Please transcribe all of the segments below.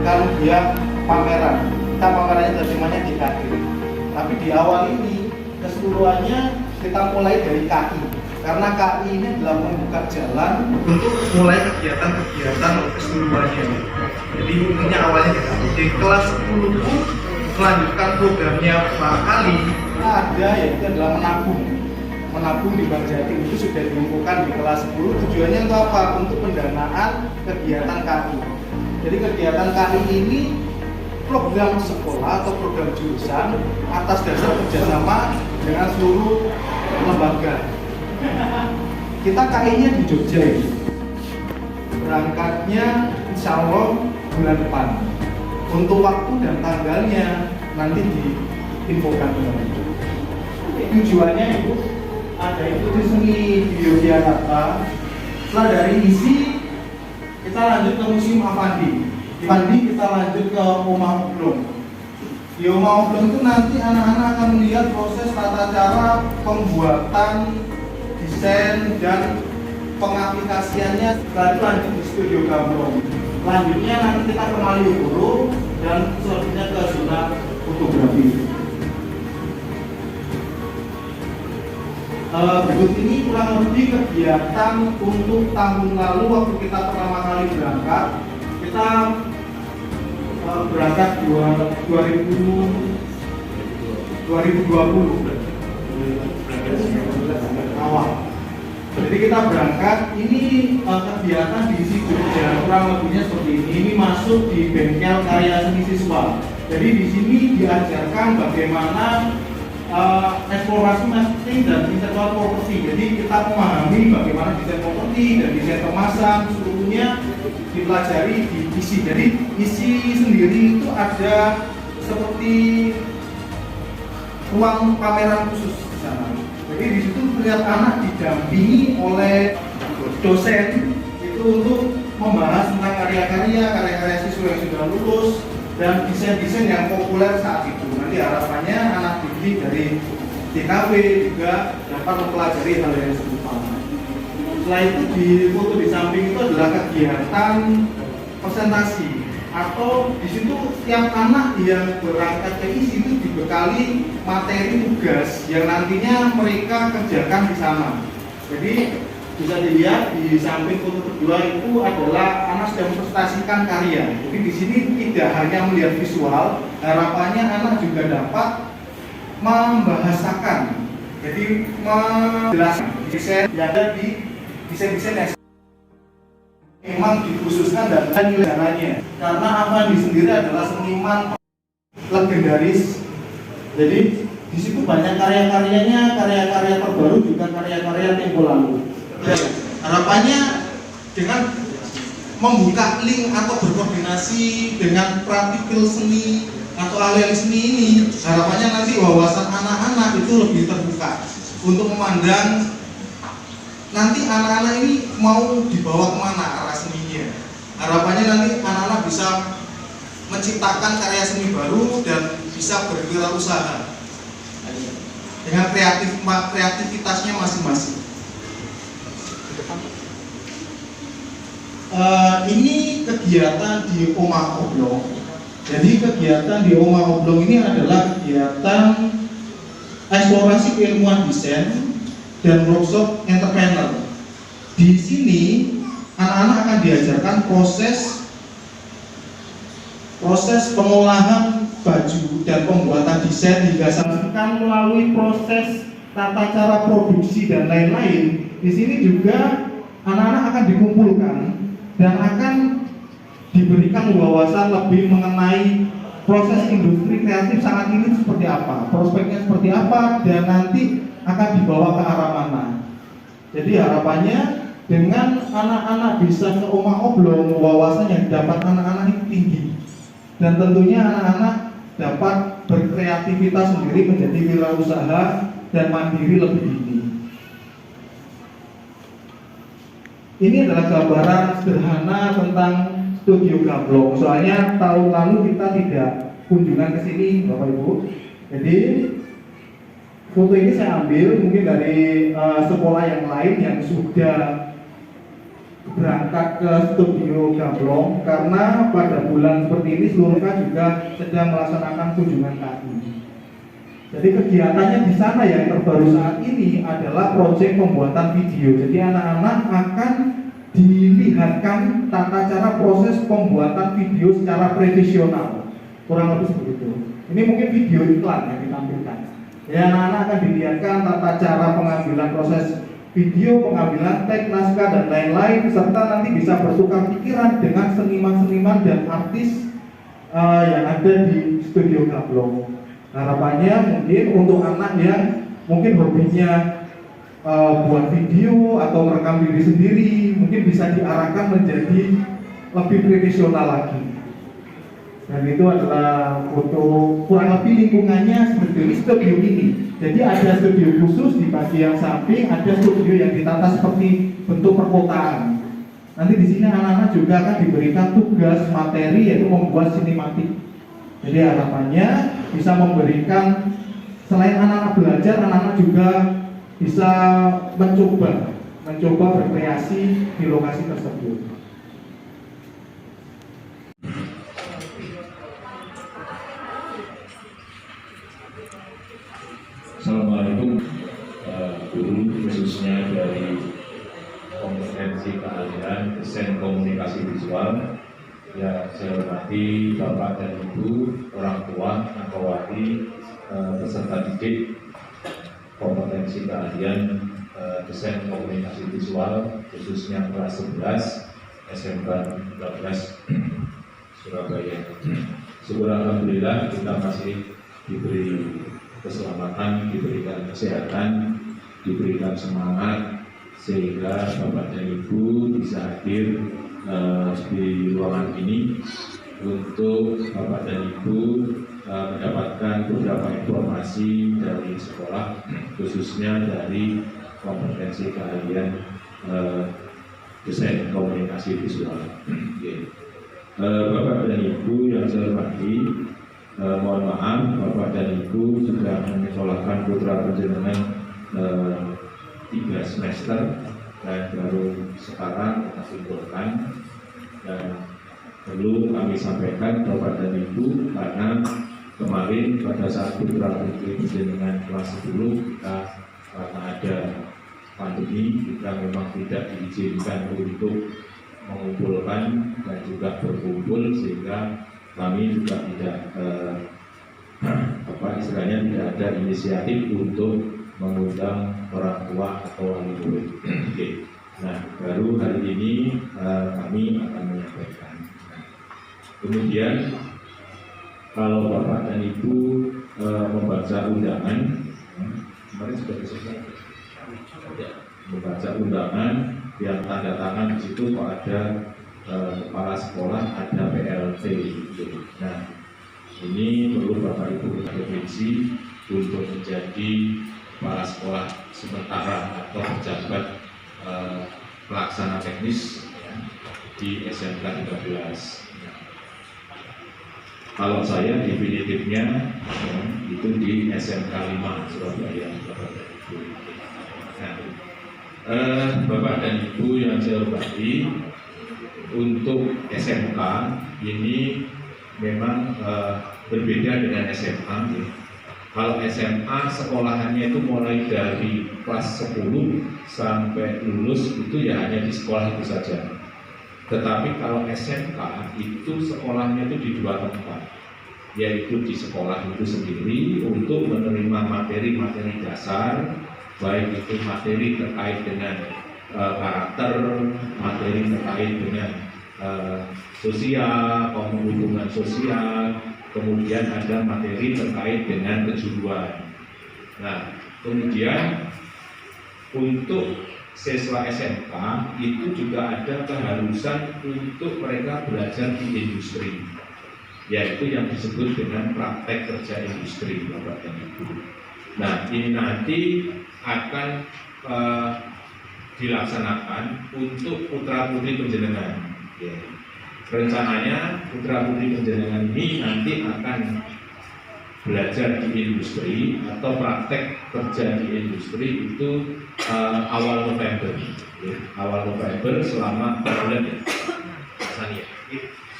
Kalau dia pameran, kita pamerannya temanya di kaki. Tapi di awal ini keseluruhannya kita mulai dari kaki, karena kaki ini adalah membuka jalan untuk mulai kegiatan-kegiatan keseluruhannya. Jadi intinya awalnya di kaki. Di kelas 10 itu melanjutkan programnya Pak Ali, ada yaitu adalah menabung di Bank Jatim. Itu sudah diumumkan di kelas 10. Tujuannya untuk apa? Untuk pendanaan kegiatan KI. Jadi kegiatan KI ini program sekolah atau program jurusan atas dasar kerjasama dengan seluruh lembaga. Kita KI-nya di Jogja ini. Berangkatnya insya Allah bulan depan. Untuk waktu dan tanggalnya nanti diinfokan dengan itu. Tujuannya itu ada itu seni di Yogyakarta. Setelah dari isi kita lanjut ke Museum Avandi. Di Avandi kita lanjut ke Omah Oblong. Di Omah Oblong itu nanti anak-anak akan melihat proses tata cara pembuatan, desain dan pengaplikasiannya. Setelah itu lanjut di Studio Gamblong. Lanjutnya nanti kita ke Malioboro dan selanjutnya ke zona fotografi. Berikut ini kurang lebih kegiatan untuk tahun lalu waktu kita pertama kali berangkat. Kita berangkat 2020 awal. Jadi kita berangkat, ini kegiatan di Jogja kurang lebihnya seperti ini. Ini masuk di bengkel karya seni siswa. Jadi di sini diajarkan bagaimana eksplorasi marketing dan intelektual properti. Jadi kita memahami bagaimana desain properti dan desain kemasan seluruhnya dipelajari di isi. Jadi isi sendiri itu ada seperti ruang pameran khusus di sana. Jadi di situ terlihat anak didampingi oleh dosen itu untuk membahas tentang karya-karya siswa yang sudah lulus dan desain-desain yang populer saat itu. Nanti harapannya anak didik dari TKW juga dapat mempelajari hal yang serupa. Setelah itu di foto di samping itu adalah kegiatan presentasi, atau di situ setiap anak yang berangkat ke isi itu dibekali materi tugas yang nantinya mereka kerjakan di sana. Jadi bisa dilihat di samping foto kedua itu adalah anak sedang mempresentasikan karya. Jadi di sini tidak hanya melihat visual, harapannya anak juga dapat membahasakan. Jadi menjelaskan desain yang ada di desain-desain yang memang dikhususkan dan nilai-nilainya. Karena Avandi sendiri adalah seniman legendaris. Jadi di situ banyak karya-karyanya, karya-karya terbaru juga karya-karya tempo lalu. Harapannya dengan membuka link atau berkoordinasi dengan praktikal seni atau ahli seni ini, harapannya nanti wawasan anak-anak itu lebih terbuka untuk memandang nanti anak-anak ini mau dibawa kemana arah seninya. Harapannya nanti anak-anak bisa menciptakan karya seni baru dan bisa berwirausaha dengan kreativitasnya masing-masing. Ini kegiatan di Omah Oblong. Jadi kegiatan di Omah Oblong ini adalah kegiatan eksplorasi keilmuan desain dan workshop entrepreneur. Di sini anak-anak akan diajarkan proses pengolahan baju dan pembuatan desain hingga sampai melalui proses tata cara produksi dan lain-lain. Di sini juga anak-anak akan dikumpulkan dan akan diberikan wawasan lebih mengenai proses industri kreatif saat ini seperti apa, prospeknya seperti apa, dan nanti akan dibawa ke arah mana. Jadi harapannya dengan anak-anak bisa ke Omah Oblong, wawasan yang didapat anak-anak ini tinggi, dan tentunya anak-anak dapat berkreativitas sendiri menjadi wirausaha dan mandiri lebih dini. Ini adalah gambaran sederhana tentang Studio Gamblong. Soalnya tahun lalu kita tidak kunjungan ke sini, Bapak Ibu. Jadi foto ini saya ambil mungkin dari sekolah yang lain yang sudah berangkat ke studio Gablong karena pada bulan seperti ini seluruh juga sedang melaksanakan kunjungan kaki. Jadi kegiatannya di sana yang terbaru saat ini adalah proyek pembuatan video. Jadi anak-anak akan dilihatkan tata cara proses pembuatan video secara profesional, kurang lebih seperti itu. Ini mungkin video iklan yang ditampilkan. Ya, anak-anak akan dilihatkan tata cara pengambilan proses video, pengambilan teks, naskah dan lain-lain, serta nanti bisa bertukar pikiran dengan seniman-seniman dan artis yang ada di studio Gablong. Harapannya mungkin untuk anak yang mungkin hobinya buat video atau merekam diri sendiri, mungkin bisa diarahkan menjadi lebih profesional lagi. Dan itu adalah foto kurang lebih lingkungannya seperti ini, studio ini. Jadi ada studio khusus di bagian samping, ada studio yang ditata seperti bentuk perkotaan. Nanti di sini anak-anak juga akan diberikan tugas materi yaitu membuat sinematik. Jadi harapannya bisa memberikan, selain anak-anak belajar, anak-anak juga bisa mencoba berkreasi di lokasi tersebut. Assalamualaikum, guru khususnya dari kompetensi keahlian desain komunikasi visual yang saya hormati Bapak dan Ibu, orang tua, akawati, peserta didik kompetensi keahlian desain komunikasi visual khususnya kelas 11 SMK 13 Surabaya. Syukur alhamdulillah kita masih diberi keselamatan, diberikan kesehatan, diberikan semangat sehingga Bapak dan Ibu bisa hadir di ruangan ini untuk Bapak dan Ibu mendapatkan beberapa informasi dari sekolah, khususnya dari kompetensi keahlian desain komunikasi visual. Bapak dan Ibu yang saya hormati, mohon maaf, Bapak dan Ibu sudah menyekolahkan putra panjenengan 3 semester dan baru sekarang kita simpulkan, dan perlu kami sampaikan Bapak dan Ibu karena kemarin pada saat putra putri panjenengan kelas 10 kita karena ada pandemi kita memang tidak diizinkan untuk mengumpulkan dan juga berkumpul, sehingga kami juga tidak istilahnya tidak ada inisiatif untuk mengundang orang tua atau wali murid. Nah, baru hari ini kami akan menyampaikan. Kemudian kalau Bapak dan Ibu membaca undangan, kemarin sudah disebutkan, membaca undangan yang tanda tangan di situ kok ada kepala sekolah, ada PLT. Nah, ini perlu Bapak Ibu intervensi untuk menjadi kepala sekolah sementara atau pejabat pelaksana teknis di SMK 13. Kalau saya definitifnya itu di SMK 5 Surabaya, Bapak dan Ibu. Nah, Bapak dan Ibu yang saya hormati, untuk SMK ini memang berbeda dengan SMA. Kalau SMA sekolahannya itu mulai dari kelas 10 sampai lulus itu ya hanya di sekolah itu saja. Tetapi kalau SMK itu sekolahnya itu di 2 tempat, yaitu di sekolah itu sendiri untuk menerima materi-materi dasar, baik itu materi terkait dengan karakter, materi terkait dengan sosial, hubungan sosial, kemudian ada materi terkait dengan kejuruan. Nah, kemudian untuk siswa SMK itu juga ada keharusan untuk mereka belajar di industri, yaitu yang disebut dengan praktek kerja industri, Bapak dan Ibu. Nah, ini nanti akan dilaksanakan untuk putra putri panjenengan. Ya. Rencananya putra putri panjenengan ini nanti akan belajar di industri atau praktek kerja di industri itu awal November. awal November selama 4 bulan ya,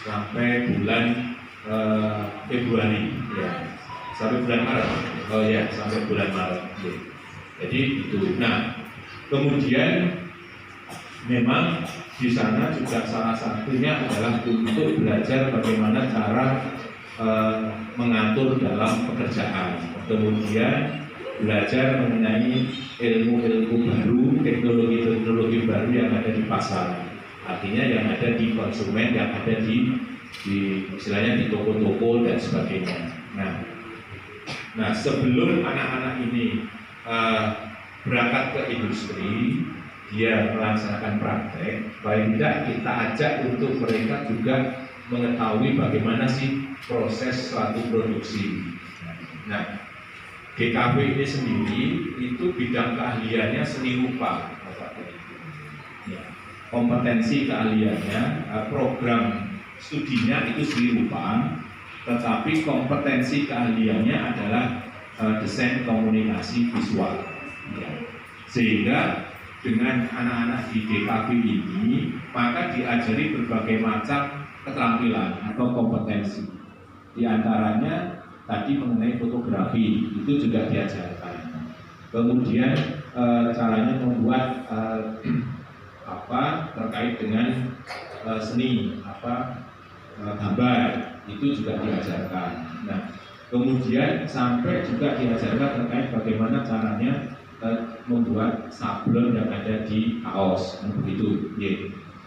sampai bulan Februari ya, sampai bulan Maret. Oh ya, sampai bulan Maret. Jadi itu. Nah, kemudian memang di sana juga salah satunya adalah untuk belajar bagaimana cara mengatur dalam pekerjaan. Kemudian belajar mengenai ilmu-ilmu baru, teknologi-teknologi baru yang ada di pasar. Artinya yang ada di konsumen, yang ada di istilahnya di toko-toko dan sebagainya. Nah, sebelum anak-anak ini berangkat ke industri, dia melaksanakan praktek, paling tidak kita ajak untuk mereka juga mengetahui bagaimana sih proses suatu produksi. Nah, GKV ini sendiri itu bidang keahliannya seni rupa, ya, kompetensi keahliannya, program studinya itu seni rupa, tetapi kompetensi keahliannya adalah desain komunikasi visual. Ya. Sehingga dengan anak-anak di GKV ini, maka diajari berbagai macam keterampilan atau kompetensi. Di antaranya tadi mengenai fotografi, itu juga diajarkan. Kemudian caranya membuat terkait dengan seni, gambar, itu juga diajarkan. Nah, kemudian sampai juga diajarkan terkait bagaimana caranya membuat sablon yang ada di kaos, begitu.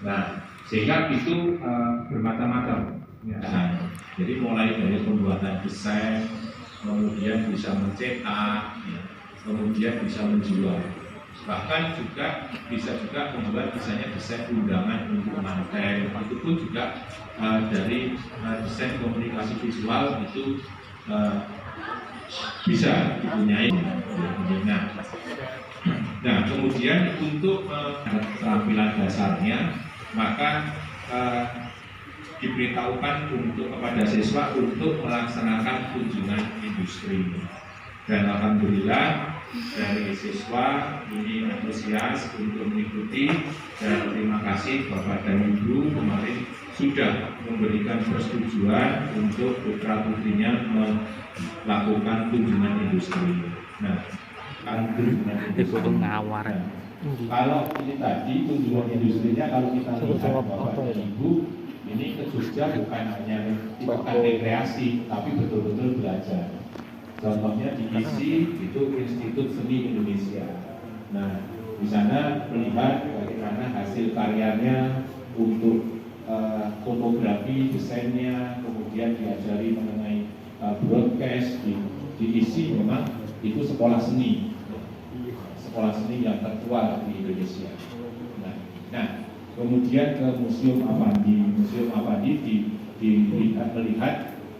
Nah, sehingga itu bermacam-macam. Nah, jadi mulai dari pembuatan desain, kemudian bisa mencetak, kemudian bisa menjual. Bahkan juga bisa juga membuat misalnya desain undangan untuk mantel, itu pun juga dari desain komunikasi visual itu bisa dipunyai. Nah, kemudian untuk keterampilan dasarnya, maka diberitahukan untuk kepada siswa untuk melaksanakan kunjungan industri. Dan alhamdulillah dari siswa ini antusias untuk mengikuti, dan terima kasih Bapak dan Ibu kemarin sudah memberikan persetujuan untuk putra putrinya melakukan kunjungan industri. Nah, ngawar. Kalau ini tadi kunjungan industrinya, kalau kita lihat Bapak dan Ibu ini ke Jogja bukan hanya rekreasi, tapi betul-betul belajar. Contohnya di ISI itu Institut Seni Indonesia. Nah, di sana melihat bagaimana hasil karyanya untuk fotografi, desainnya, kemudian diajari mengenai broadcast di ISI. Memang itu sekolah seni yang tertua di Indonesia. Nah, kemudian ke Museum Avandi melihat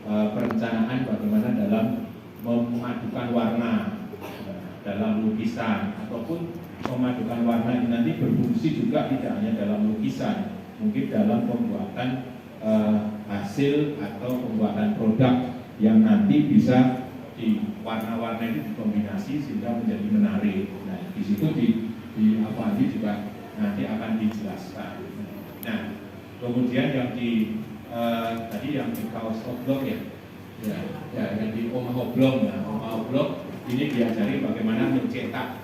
perencanaan bagaimana dalam memadukan warna dalam lukisan, ataupun memadukan warna ini nanti berfungsi juga tidak hanya dalam lukisan, mungkin dalam pembuatan hasil atau pembuatan produk yang nanti bisa di warna-warna itu dikombinasi sehingga menjadi menarik. Nah, di situ di Avandi juga nanti akan dijelaskan. Nah, kemudian yang tadi yang di kaos oblong yang di Omah Oblong. Nah, Omah Oblong ini diajari bagaimana mencetak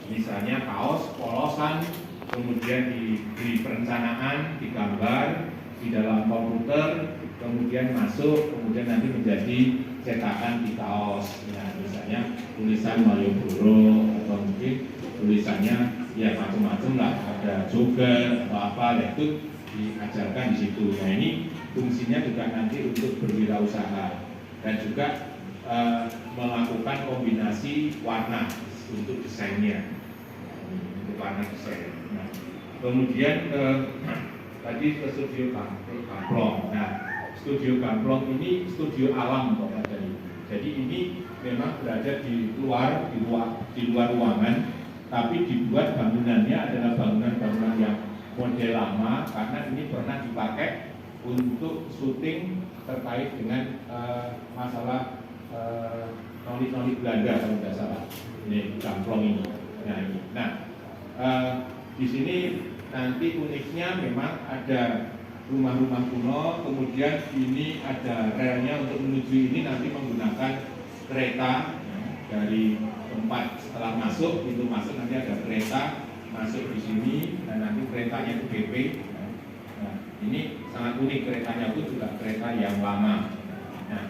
misalnya kaos, polosan, kemudian di perencanaan, digambar di dalam komputer, kemudian masuk, kemudian nanti menjadi cetakan di kaos. Nah, misalnya tulisan Malioboro, atau mungkin tulisannya ya macam-macam lah, ada jogger atau apa, itu diajarkan di situ. Nah, ini fungsinya juga nanti untuk berwirausaha dan juga melakukan kombinasi warna untuk desainnya, untuk warna desain. Nah, kemudian tadi ke studio Gamplong. Nah, studio Gamplong ini studio alam Bapak tadi. Jadi ini memang berada di luar ruangan, tapi dibuat bangunannya adalah bangunan-bangunan yang model lama, karena ini pernah dipakai untuk syuting terkait dengan masalah noli-noli Belanda kalau tidak salah. Ini Gamplong ini. Nah, Di sini nanti uniknya memang ada rumah-rumah kuno, kemudian ini ada relnya untuk menuju ini nanti menggunakan kereta dari tempat setelah masuk, pintu masuk nanti ada kereta masuk di sini dan nanti keretanya itu BP. Nah, ini sangat unik, keretanya itu juga kereta yang lama. Nah,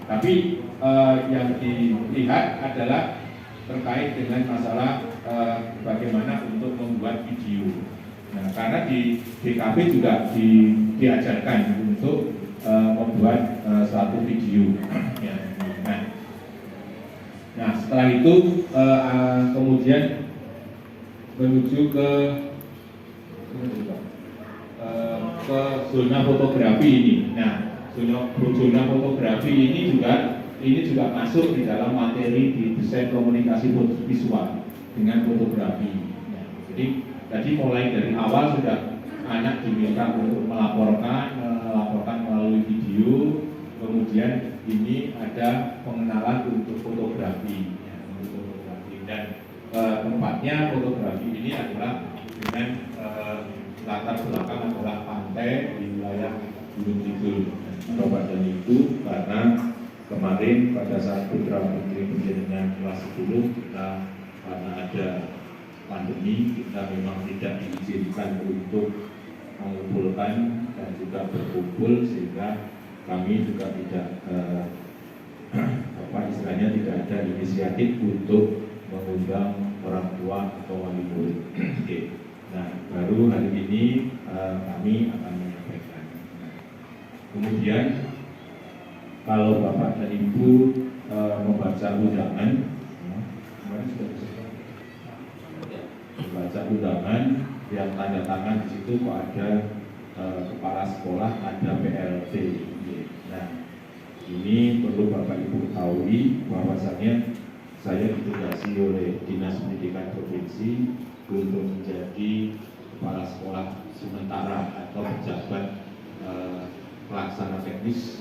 tapi yang dilihat adalah terkait dengan masalah bagaimana untuk membuat video. Nah, karena di DKP juga diajarkan untuk membuat suatu video. Ya. Nah, setelah itu kemudian menuju ke zona fotografi ini. Nah, zona fotografi ini juga masuk di dalam materi di desain komunikasi visual dengan fotografi. Nah, jadi tadi mulai dari awal sudah anak diminta untuk melaporkan melalui video, kemudian ini ada pengenalan untuk fotografi, dan tempatnya fotografi ini adalah dengan latar belakang adalah pantai di wilayah Gunung Kidul. Bapak dan Ibu, karena kemarin pada saat putra putri penjenengan kelas 10 kita karena ada pandemi kita memang tidak diizinkan untuk mengumpulkan dan juga berkumpul, sehingga kami juga tidak istilahnya tidak ada inisiatif untuk mengundang orang tua atau wali murid. Nah, baru hari ini kami akan menyampaikan. Kemudian kalau Bapak dan Ibu membaca undangan, yang tanda tangan di situ kok ada kepala sekolah, ada PLT. Nah, ini perlu Bapak Ibu ketahui bahwasanya saya ditugasi oleh Dinas Pendidikan Provinsi untuk menjadi kepala sekolah sementara atau pejabat pelaksana teknis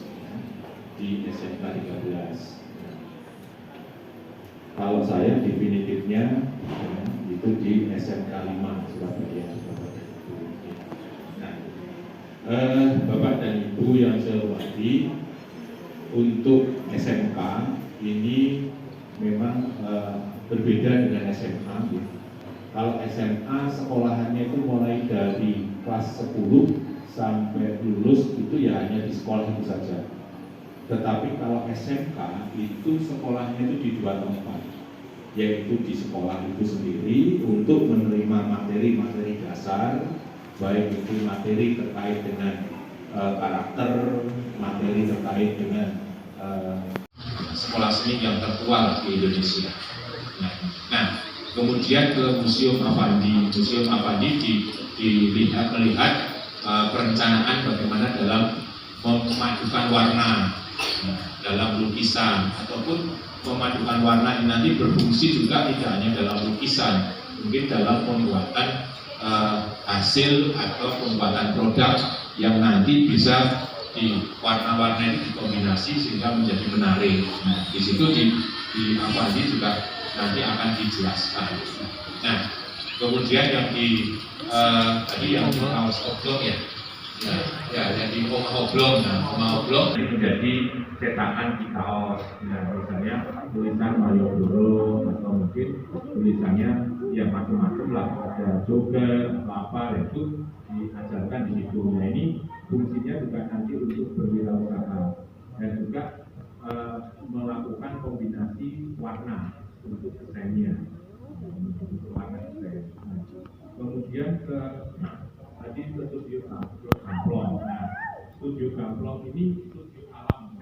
di SMK 13. Kalau saya definitifnya itu di SMK 5 Surabaya. Nah, Bapak dan Ibu yang saya hormati, untuk SMK ini memang berbeda dengan SMA. Kalau SMA sekolahannya itu mulai dari kelas 10 sampai lulus itu ya hanya di sekolah itu saja. Tetapi kalau SMK itu sekolahnya itu di dua tempat, yaitu di sekolah itu sendiri untuk menerima materi-materi dasar, baik itu materi terkait dengan karakter, materi terkait dengan sekolah seni yang tertua di Indonesia. Nah, kemudian ke Museum Affandi. Museum Affandi melihat perencanaan bagaimana dalam memadukan warna dalam lukisan, ataupun memadukan warna ini nanti berfungsi juga tidak hanya dalam lukisan, mungkin dalam pembuatan hasil atau pembuatan produk yang nanti bisa di warna-warna ini dikombinasi sehingga menjadi menarik. Nah, di situ di Affandi juga nanti akan dijelaskan. Nah, kemudian yang tadi yang di kaos oblong ya jadi oblong. Nah, oblong menjadi cetakan di kaos. Nah, misalnya tulisan Malioboro atau mungkin tulisannya yang macam-macam lah, ada joget, apa itu diajarkan di situ. Nah, ini fungsinya juga nanti untuk berwirausaha dan juga melakukan kombinasi warna untuk desainnya. Kemudian tadi studio Gamplong. Nah, studio Gamplong ini studio alam.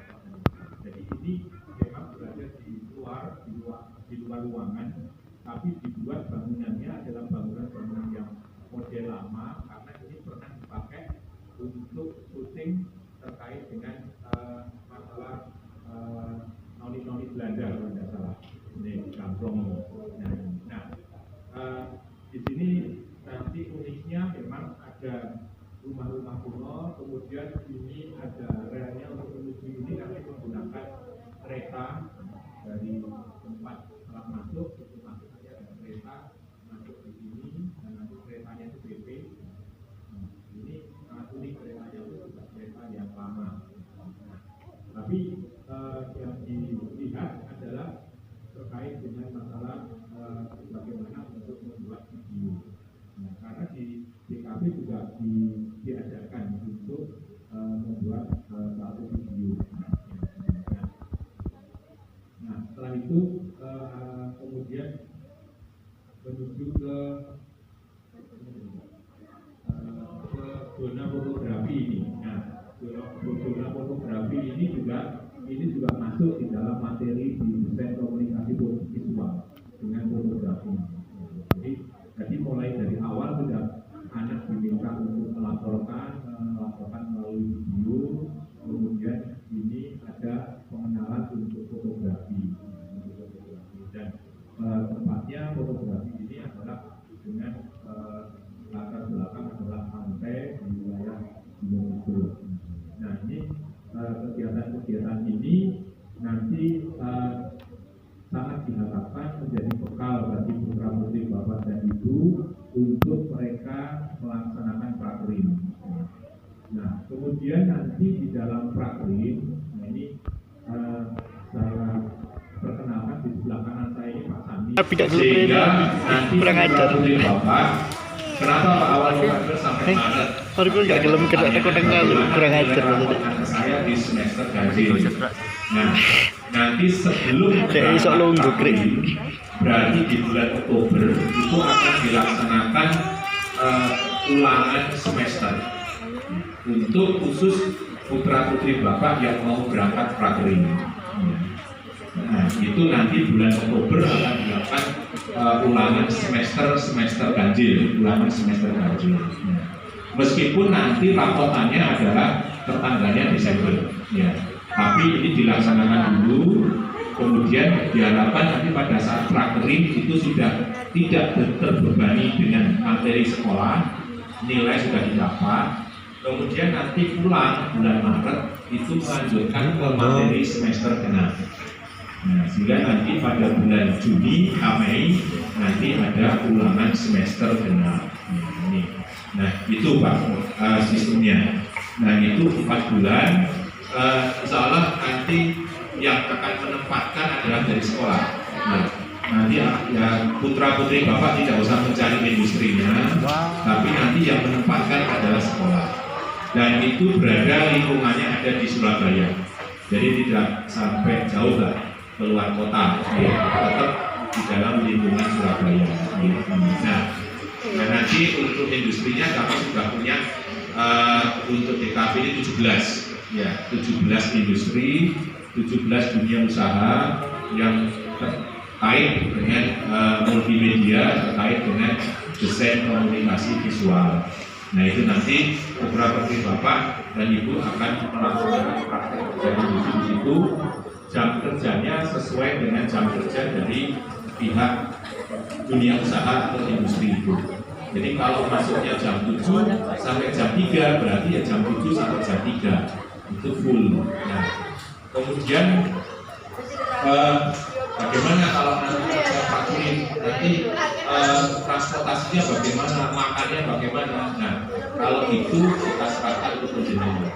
Jadi ini memang berada di luar ruangan, tapi dibuat bangunannya adalah bangunan yang model lama karena ini pernah dipakai untuk syuting terkait dengan masalah noni-noni Belanda kalau tidak salah. Ini Gamplong. Nah, di sini nanti uniknya memang ada rumah-rumah kuno, kemudian ini ada relnya untuk menuju ini nanti menggunakan kereta dari tempat setelah masuk nanti ada kereta masuk di sini. ini juga masuk di dalam materi di desain komunikasi visual dengan fotografi. Jadi mulai dari awal sudah anak diminta untuk melaporkan melalui video, kemudian ini ada pengenalan untuk fotografi dan tempatnya fotografi ini adalah dengan latar belakang adalah pantai di wilayah Gunung Kidul. Nah ini kegiatan-kegiatan ini nanti sangat diharapkan menjadi bekal bagi putra-putri Bapak dan Ibu untuk mereka melaksanakan prakrim. Nah, kemudian nanti di dalam prakrim, nah ini saya perkenalkan di sebelah kanan saya ini Pak Sandi. Sehingga nanti putra-putri Bapak, kenapa Pak awal November sampai Maret? Aku nggak gelem kena kurang ajar. Saya di semester ganjil. Nah, nanti sebelum berarti di bulan Oktober itu akan dilaksanakan ulangan semester untuk khusus putra-putri Bapak yang mau berangkat prakrim. Nah, itu nanti bulan Oktober akan dilakukan ulangan semester ganjil, Meskipun nanti rapotannya adalah tertanggalnya Desember, ya. Tapi ini dilaksanakan dulu, kemudian diharapkan nanti pada saat prakrim itu sudah tidak terbebani dengan materi sekolah, nilai sudah didapat, kemudian nanti pulang bulan Maret itu melanjutkan ke materi semester genap. Nah, sehingga nanti pada bulan Juni, Mei nanti ada ulangan semester genap. Nah, itu Pak sistemnya. Nah, itu 4 bulan. Insya Allah nanti yang akan menempatkan adalah dari sekolah. Nah, nanti ya putra-putri Bapak tidak usah mencari industrinya, tapi nanti yang menempatkan adalah sekolah. Dan itu berada lingkungannya ada di Surabaya. Jadi tidak sampai jauh lah keluar kota, ya, tetap di dalam lingkungan Surabaya. Nah, nanti untuk industrinya kami sudah punya untuk DKV ini 17, ya, 17 industri, 17 dunia usaha yang terkait dengan multimedia, terkait dengan desain komunikasi visual. Nah, itu nanti beberapa Bapak dan Ibu akan melakukan praktek kerja di situ. Jam kerjanya sesuai dengan jam kerja dari pihak dunia usaha atau industri itu. Jadi kalau masuknya jam 7 sampai jam 3 berarti ya jam 7 sampai jam 3 itu full. Nah, kemudian bagaimana kalau nanti prakrim, nanti transportasinya bagaimana, makannya bagaimana. Nah, kalau itu kita serahkan untuk jenengan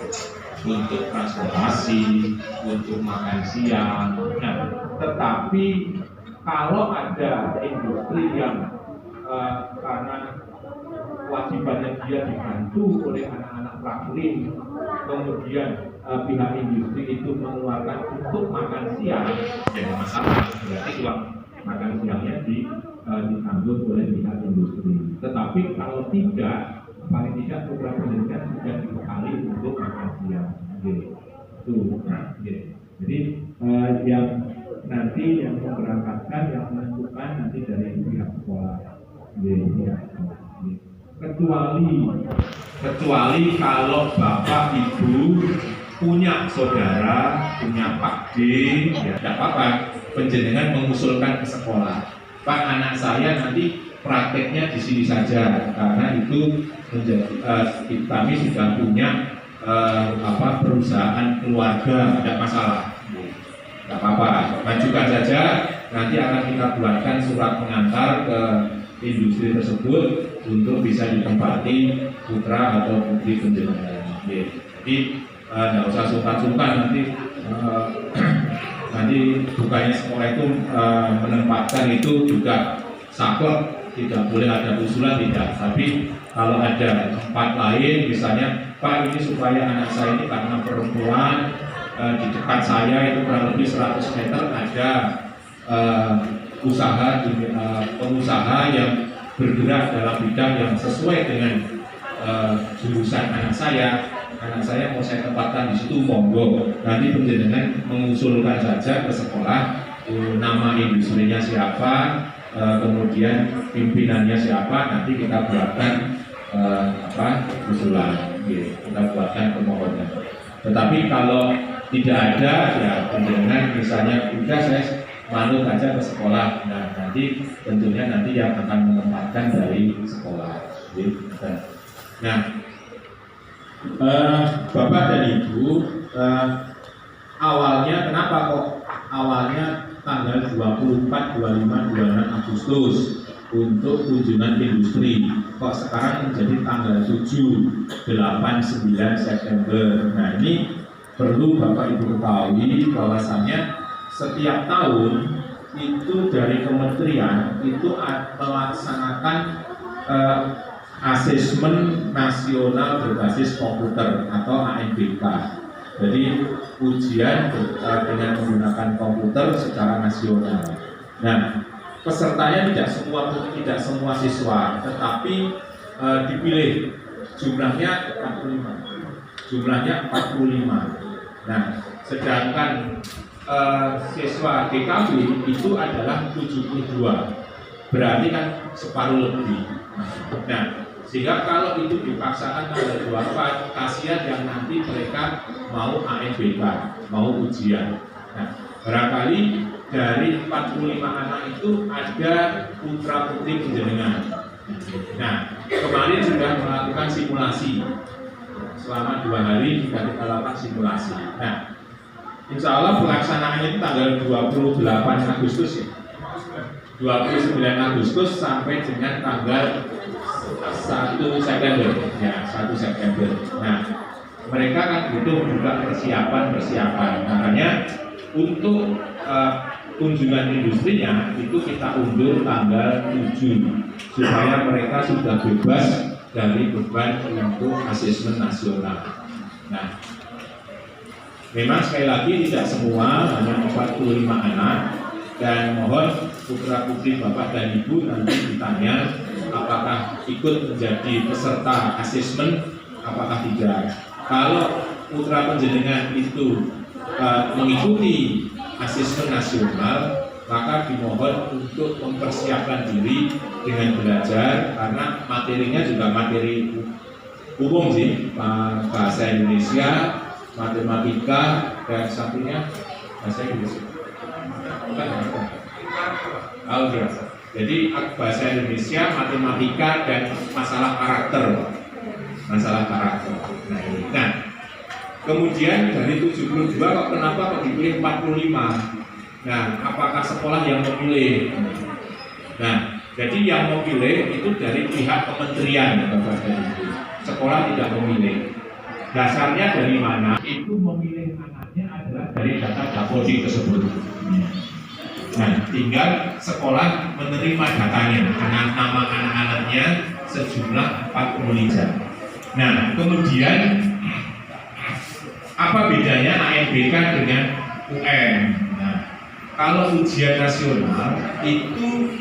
untuk transportasi, untuk makan siang. Nah, tetapi kalau ada industri yang karena kewajibannya dia dibantu oleh anak-anak praklim, kemudian pihak industri itu mengeluarkan untuk makan siang, jadi masalah, berarti uang makan siangnya ditanggung oleh pihak industri. Tetapi kalau tidak, paling tidak beberapa pendidikan sudah dibekali untuk makan siang. Jadi yang nanti yang memberangkatkan, yang menentukan nanti dari pihak sekolah. Kecuali kalau Bapak Ibu punya saudara, punya Pak D, ya tidak apa-apa, penjenengan mengusulkan ke sekolah. Pak, anak saya nanti prakteknya di sini saja, karena itu kami sudah punya perusahaan keluarga, ada masalah. Tidak apa-apa, majukan saja. Nanti akan kita buatkan surat pengantar ke industri tersebut untuk bisa ditempati putra atau putri penjenengan. Jadi tidak usah sungkan-sungkan nanti bukannya sekolah itu menempatkan itu juga saklek, tidak boleh ada usulan, tidak. Tapi kalau ada tempat lain, misalnya Pak, ini supaya anak saya ini karena perempuan, di dekat saya itu kurang lebih 100 meter ada pengusaha yang bergerak dalam bidang yang sesuai dengan jurusan anak saya, anak saya mau saya tempatkan di situ, monggo. Nanti penjenengan mengusulkan saja ke sekolah nama industrinya siapa, kemudian pimpinannya siapa, nanti kita buatkan usulan, kita buatkan permohonan. Tetapi kalau tidak ada, ya penjenengan misalnya udah saya manut aja ke sekolah, nah nanti tentunya nanti yang akan menempatkan dari sekolah. Nah, Bapak dan Ibu, awalnya kenapa kok awalnya tanggal 24, 25, 26 Agustus untuk kunjungan industri, kok sekarang menjadi tanggal 7, 8, 9 September. Nah ini perlu Bapak Ibu ketahui bahwasannya setiap tahun itu dari kementerian itu melaksanakan asesmen nasional berbasis komputer atau ANBK. Jadi ujian dengan menggunakan komputer secara nasional. Nah, pesertanya tidak semua siswa, tetapi dipilih jumlahnya 45. Nah, sedangkan siswa DKV itu adalah 72, berarti kan separuh lebih. Nah, sehingga kalau itu dipaksakan tanggal 24, kasihan yang nanti mereka mau ANBK, mau ujian. Nah, barangkali dari 45 anak itu ada putra putri penjenengan. Nah, kemarin sudah melakukan simulasi selama 2 hari kita lakukan simulasi. Nah, insya Allah pelaksanaannya itu tanggal 28 Agustus ya, 29 Agustus sampai dengan tanggal 1 September ya, 1 September. Nah, mereka kan butuh juga persiapan. Makanya untuk kunjungan industrinya itu kita undur tanggal 7 supaya mereka sudah bebas dari beban untuk asesmen nasional. Nah, memang sekali lagi tidak semua, hanya 45 anak, dan mohon putra putri Bapak dan Ibu nanti ditanya apakah ikut menjadi peserta asesmen, apakah tidak. Kalau putra penjenengan itu mengikuti asesmen nasional, maka dimohon untuk mempersiapkan diri dengan belajar, karena materinya juga materi umum sih, bahasa Indonesia, matematika, dan satunya bahasa Inggris. Jadi bahasa Indonesia, matematika, dan masalah karakter. Nah, kemudian dari 72 kenapa kok dipilih 45? Nah, apakah sekolah yang memilih? Nah, jadi yang memilih itu dari pihak kementerian, Bapak dan Ibu. Sekolah tidak memilih. Dasarnya dari mana? Itu memilih anaknya adalah dari data Dapodi tersebut. Nah, tinggal sekolah menerima datanya dengan nama anak-anaknya sejumlah 45. Nah, kemudian apa bedanya ANBK dengan UN? Nah, kalau ujian nasional itu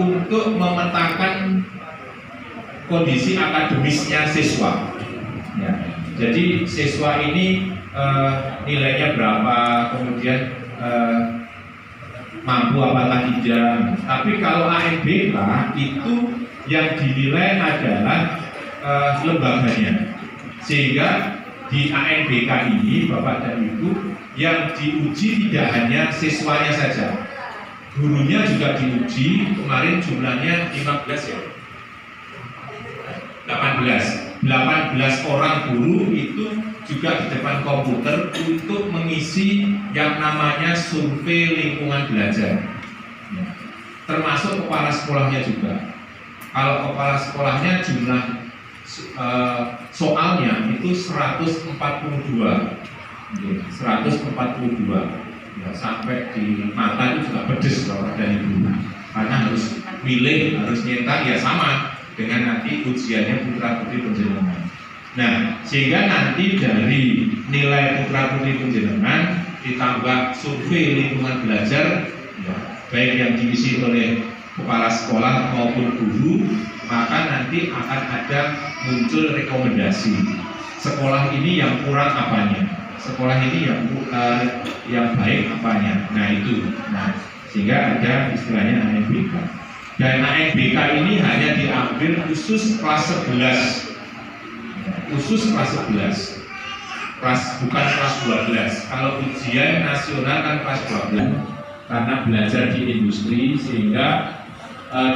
untuk memetakan kondisi akademisnya siswa. Ya. Jadi siswa ini nilainya berapa, kemudian mampu apa tidak. Tapi kalau ANBK itu yang dinilai adalah lembaganya. Sehingga di ANBK ini Bapak dan Ibu yang diuji tidak hanya siswanya saja, gurunya juga diuji. Kemarin jumlahnya 15 ya, 18 orang guru itu juga di depan komputer untuk mengisi yang namanya survei lingkungan belajar, termasuk kepala sekolahnya juga. Kalau kepala sekolahnya jumlah soalnya itu 142 ya, sampai di mata itu juga pedes Bapak dan Ibu, karena harus milih, harus nyetak, ya sama dengan nanti ujiannya putra putri penjenengan. Nah, sehingga nanti dari nilai putra putri penjenengan ditambah survei lingkungan belajar, ya, baik yang diisi oleh kepala sekolah maupun guru, maka nanti akan ada muncul rekomendasi sekolah ini yang kurang apanya, sekolah ini yang baik apanya. Nah itu, sehingga ada istilahnya ANBK. Dan ANBK ini hanya diambil khusus kelas 11, khusus kelas 11, bukan kelas 12. Kalau ujian nasional kan kelas 12, karena belajar di industri, sehingga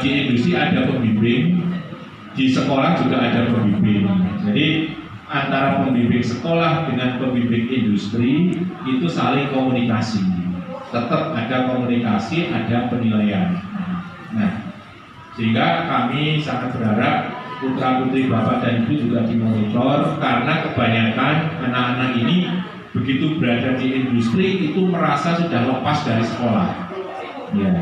di industri ada pembimbing, di sekolah juga ada pembimbing. Jadi antara pembimbing sekolah dengan pembimbing industri itu saling komunikasi. Tetap ada komunikasi, ada penilaian. Nah, sehingga kami sangat berharap putra-putri Bapak dan Ibu juga dimonitor, karena kebanyakan anak-anak ini begitu berada di industri itu merasa sudah lepas dari sekolah. Ya,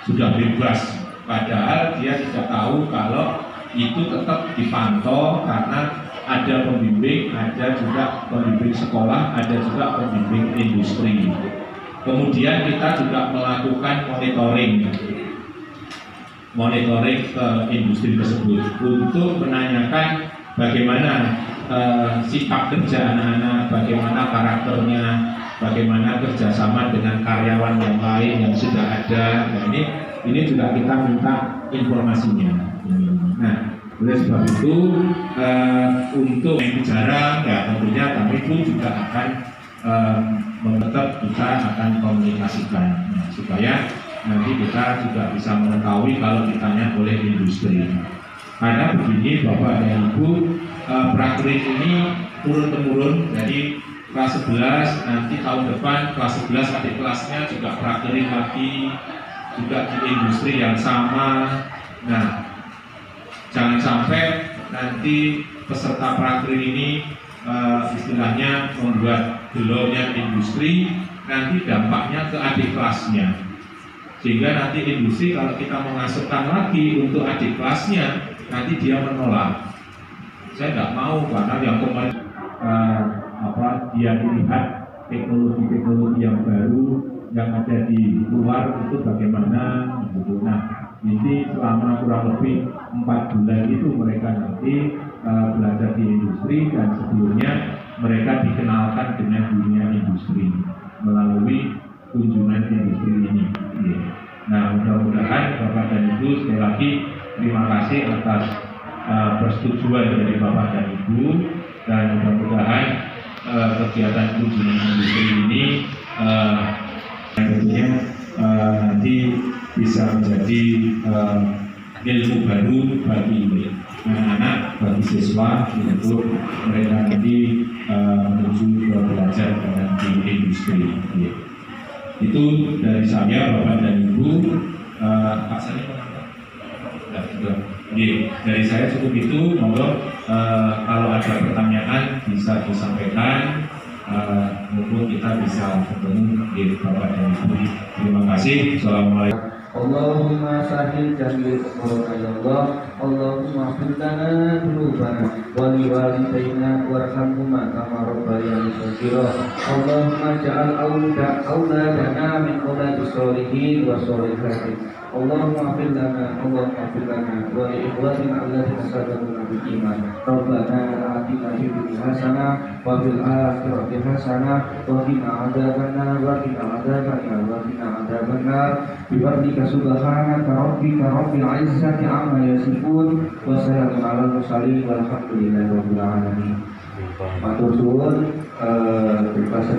sudah bebas. Padahal dia tidak tahu kalau itu tetap dipantau, karena ada pembimbing, ada juga pembimbing sekolah, ada juga pembimbing industri. Kemudian kita juga melakukan monitoring ke industri tersebut untuk menanyakan bagaimana sikap kerja anak-anak, bagaimana karakternya, bagaimana kerjasama dengan karyawan yang lain yang sudah ada. Nah, ini juga kita minta informasinya. Nah, oleh sebab itu untuk yang bicara, ya tentunya kami pun juga akan tetap kita akan komunikasikan, supaya nanti kita juga bisa mengetahui kalau ditanya oleh industri. Karena begini Bapak dan Ibu, praktik ini turun-temurun. Jadi kelas 11 nanti tahun depan kelas 11 adik kelasnya juga praktik lagi, juga di industri yang sama. Nah, jangan sampai nanti peserta praktik ini istilahnya membuat belaunya industri, nanti dampaknya ke adik kelasnya, sehingga nanti industri kalau kita memasukkan lagi untuk adik kelasnya, nanti dia menolak. Saya nggak mau, karena yang kemarin dia melihat teknologi-teknologi yang baru yang ada di luar itu bagaimana gitu. Nah, ini selama kurang lebih 4 bulan itu mereka nanti belajar di industri, dan sebelumnya mereka dikenalkan dengan dunia industri melalui kunjungan industri ini. Nah, mudah-mudahan Bapak dan Ibu, sekali lagi terima kasih atas persetujuan dari Bapak dan Ibu, dan mudah-mudahan kegiatan kunjungan industri ini tentunya nanti bisa menjadi ilmu baru bagi anak-anak, bagi siswa, untuk mereka nanti menuju ke belajar di industri. Itu dari saya, Bapak dan Ibu. Pak Sani, dari saya cukup itu. Monggo kalau ada pertanyaan bisa disampaikan, maupun kita bisa ketemu di Bapak dan Ibu. Terima kasih. Assalamualaikum. Allahumma sahil jamil umurana ya Allah. Allahumma fir lana dhunubana wa li walidayna warhamhuma kama rabbayani shaghira. Allahumma ja'al auladana min auladis sholihin wa sholihatin. Allahumma fir lana wa li ikhwatina alladziina sabaquna bil iman. Rabbana atina fid dunya hasanah wa fil akhirati hasanah wa qina adzabannar biwafdika subhanaka rabbika rabbil izzati amma yasifun wa salamun alal mursalin walhamdulillahi rabbil alamin. Matur suwun, terima kasih